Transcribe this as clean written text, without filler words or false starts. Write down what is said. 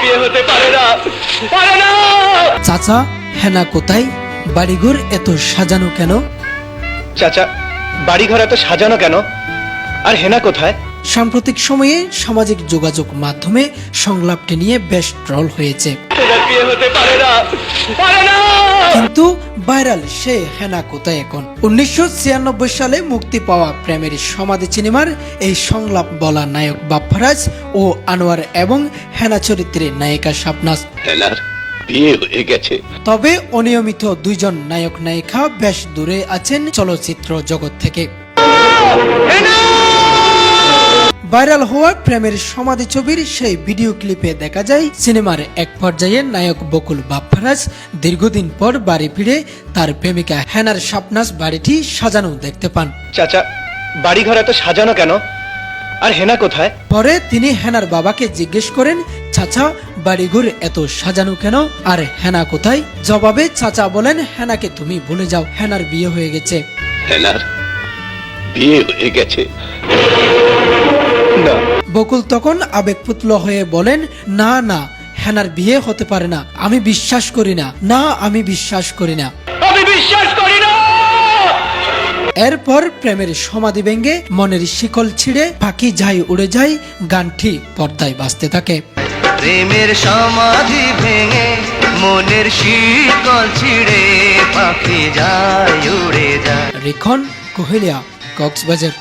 বিয়ে হতে পারে না, পারে না। চাচা, হেনা কোথায়? বাড়িঘর এত সাজানো কেন? চাচা, বাড়িঘর এত সাজানো কেন? আর হেনা কোথায়? সাম্প্রতিক সময়ে সামাজিক যোগাযোগ মাধ্যমে সংলাপটি নিয়ে বেশ ট্রল হয়েছে। হেনার বিয়ে হতে পারে না, পারে না। কিন্তু ভাইরাল সে হেনা কোথায় এখন? 1996 সালে মুক্তি পাওয়া প্রেমের সমাধি সিনেমার এই সংলাপ বলা নায়ক বাপ্পারাজ ও আনোয়ার এবং হেনা চরিত্রে নায়িকা শাবনাজ। হেনার বিয়ে হয়ে গেছে। তবে অনিয়মিত দুইজন নায়ক নায়িকা বেশ দূরে আছেন চলচ্চিত্র জগৎ থেকে। ভাইরাল হওয়া প্রেমের সমাধি ছবির সেই ভিডিও ক্লিপে দেখা যায় সিনেমার এক পর্যায়ে নায়ক বকুল বাপ্পারাজ দীর্ঘদিন পর বাড়ি ফিরে তার প্রেমিকা হেনার শাবনাজ বাড়িটি সাজানো দেখতে পান। চাচা, বাড়িঘর এত সাজানো কেন? আর হেনা কোথায়? পরে তিনি হেনার বাবাকে জিজ্ঞেস করেন, চাচা, বাড়িঘর এত সাজানো কেন? আর হেনা কোথায়? জবাবে চাচা বলেন, হেনাকে তুমি ভুলে যাও, হেনার বিয়ে হয়ে গেছে। হেনার বিয়ে হয়ে গেছে না। বকুল তখন আবেগপুতল হয়ে বলেন, না না, হেনার বিয়ে হতে পারে না, আমি বিশ্বাস করি না, না আমি বিশ্বাস করি না। আমি বিশ্বাস করি না। এরপর প্রেমের সমাধি ভেঙে মনের শিকল ছিঁড়ে পাখি যাই উড়ে যায় গানটি পর্দায় বাজতে থাকে। প্রেমের সমাধি ভেঙে মনের শিকল ছিঁড়ে পাখি যায় উড়ে যায়। রিখন, কুহেলিয়া, কক্সবাজার।